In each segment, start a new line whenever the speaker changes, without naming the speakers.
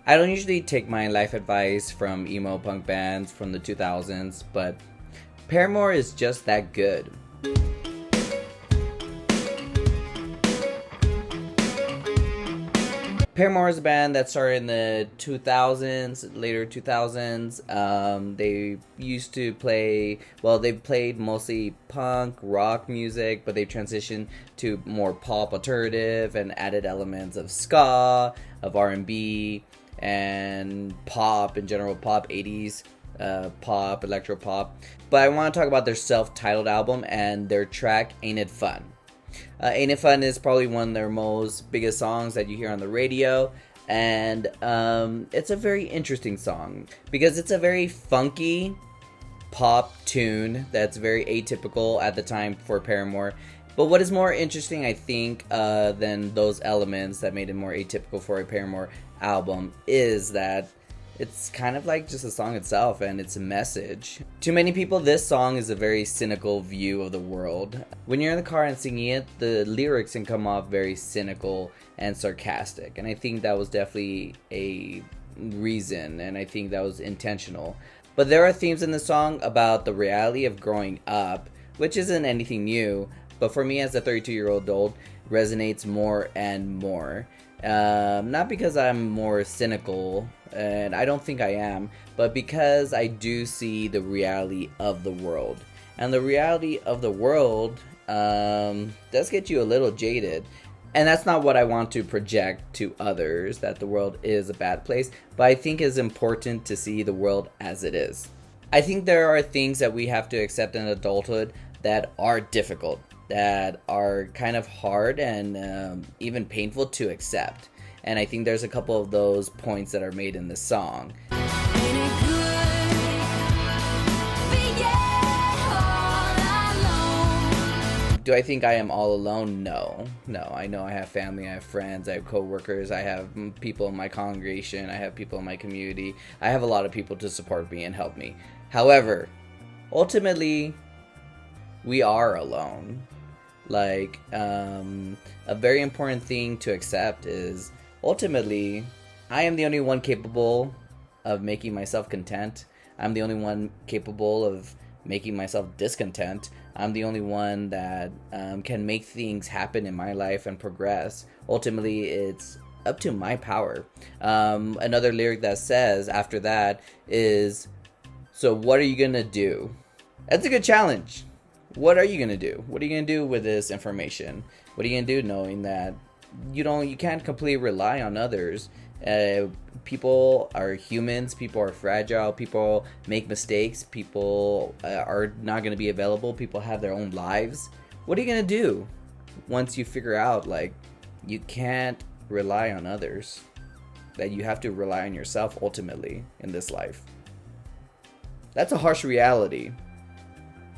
I don't usually take my life advice from emo punk bands from the 2000s, but Paramore is just that good. Paramore is a band that started in the 2000s, later 2000s. They used to play, well, they played mostly punk, rock music, but they transitioned to more pop alternative and added elements of ska, of R&B, and pop in general, pop 80s, pop, electro pop. But I want to talk about their self-titled album and their track, Ain't It Fun. Ain't It Fun is probably one of their most biggest songs that you hear on the radio, and it's a very interesting song because it's a very funky pop tune that's very atypical at the time for Paramore. But what is more interesting, I think, than those elements that made it more atypical for a Paramore album is that it's kind of like just a song itself and its a message. To many people, this song is a very cynical view of the world. When you're in the car and singing it, the lyrics can come off very cynical and sarcastic. And I think that was definitely a reason, and I think that was intentional. But there are themes in the song about the reality of growing up, which isn't anything new, but for me as a 32-year-old adult, resonates more and more. Not because I'm more cynical, and I don't think I am, but because I do see the reality of the world. And the reality of the world does get you a little jaded. And that's not what I want to project to others, that the world is a bad place, but I think it's important to see the world as it is. I think there are things that we have to accept in adulthood that are difficult, that are kind of hard and even painful to accept. And I think there's a couple of those points that are made in this song. Do I think I am all alone? No. I know I have family, I have friends, I have co-workers, I have people in my congregation, I have people in my community. I have a lot of people to support me and help me. However, ultimately, we are alone. Like, a very important thing to accept is, ultimately, I am the only one capable of making myself content. I'm the only one capable of making myself discontent. I'm the only one that can make things happen in my life and progress. Ultimately, it's up to my power. Another lyric that says after that is, so what are you gonna do? That's a good challenge. What are you gonna do? What are you gonna do with this information? What are you gonna do knowing that you can't completely rely on others? People are humans, people are fragile, people make mistakes, people are not going to be available, people have their own lives. What are you going to do once you figure out, like, you can't rely on others, that you have to rely on yourself ultimately in this life? That's a harsh reality,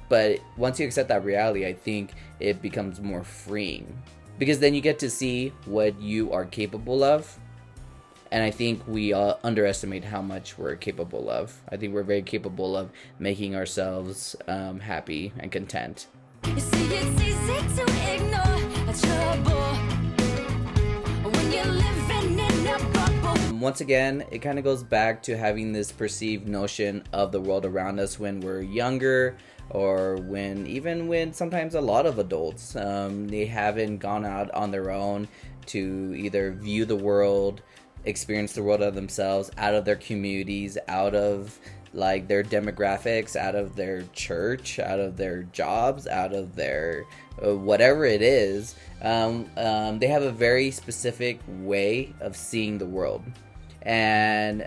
but once you accept that reality, I think it becomes more freeing, because then you get to see what you are capable of. And I think we underestimate how much we're capable of. I think we're very capable of making ourselves happy and content. You see, it's easy to ignore a trouble when you're living in a bubble. Once again, it kind of goes back to having this perceived notion of the world around us when we're younger, or when sometimes a lot of adults, they haven't gone out on their own to either view the world, experience the world of themselves, out of their communities, out of like their demographics, out of their church, out of their jobs, out of their whatever it is. They have a very specific way of seeing the world. And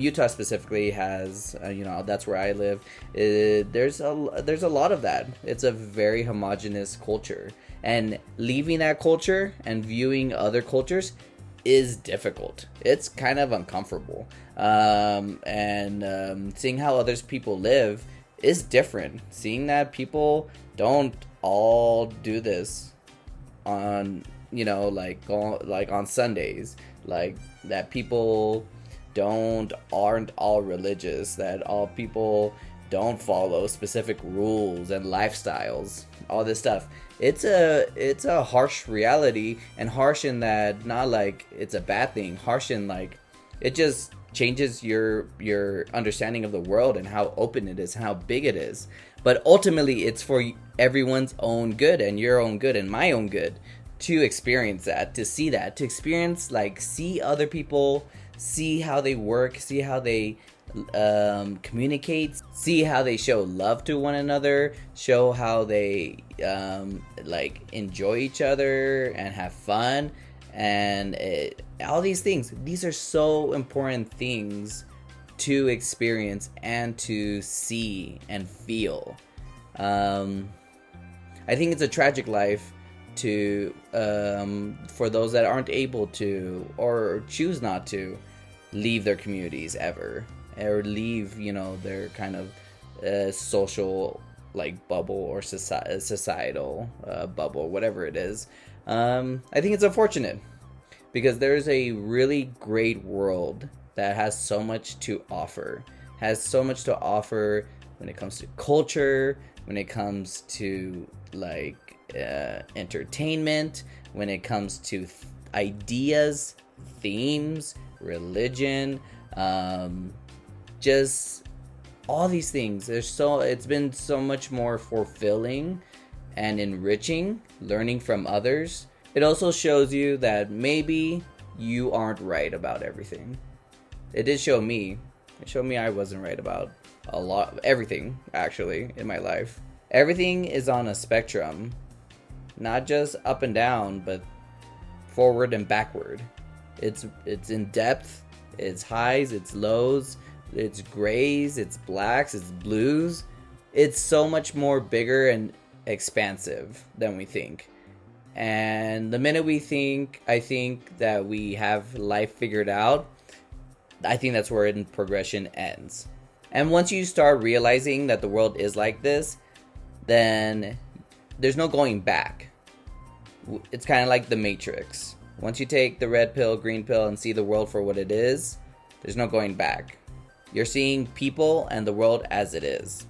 Utah specifically has, that's where I live. There's a lot of that. It's a very homogenous culture, and leaving that culture and viewing other cultures is difficult. It's kind of uncomfortable. Seeing how others people live is different. Seeing that people don't all do this on, like on Sundays, like that people aren't all religious, that all people don't follow specific rules and lifestyles, all this stuff. It's a harsh reality, and harsh in that, not like it's a bad thing, harsh in like It just changes your understanding of the world and how open it is and how big it is. But ultimately, it's for everyone's own good and your own good and my own good to experience that, to see that, to experience, like, see other people, see how they work, see how they communicate, see how they show love to one another, show how they like enjoy each other and have fun, and all these things. These are so important things to experience and to see and feel. I think it's a tragic life to for those that aren't able to or choose not to leave their communities ever, or leave, you know, their kind of social, like, bubble or societal bubble, whatever it is. I think it's unfortunate because there's a really great world that has so much to offer, when it comes to culture, when it comes to, like, entertainment, when it comes to ideas, themes, religion, just all these things. It's been so much more fulfilling and enriching learning from others. It also shows you that maybe you aren't right about everything. It did show me. It showed me I wasn't right about everything, actually, in my life. Everything is on a spectrum, not just up and down, but forward and backward. It's in depth, it's highs, it's lows, it's grays, it's blacks, it's blues. It's so much more bigger and expansive than we think. And the minute I think that we have life figured out, I think that's where progression ends. And once you start realizing that the world is like this, then there's no going back. It's kind of like the Matrix. Once you take the red pill, green pill, and see the world for what it is, there's no going back. You're seeing people and the world as it is.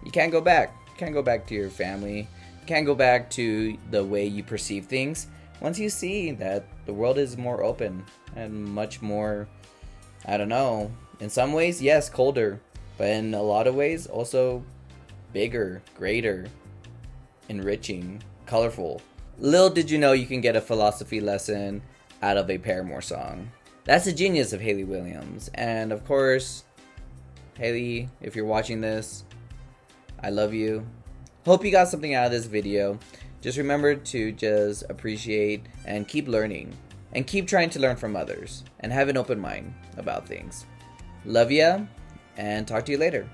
You can't go back. You can't go back to your family. You can't go back to the way you perceive things. Once you see that the world is more open and much more, I don't know, in some ways, yes, colder. But in a lot of ways, also bigger, greater, enriching, colorful. Little did you know you can get a philosophy lesson out of a Paramore song. That's the genius of Hayley Williams. And of course, Hayley, if you're watching this, I love you. Hope you got something out of this video. Just remember to just appreciate and keep learning. And keep trying to learn from others. And have an open mind about things. Love ya. And talk to you later.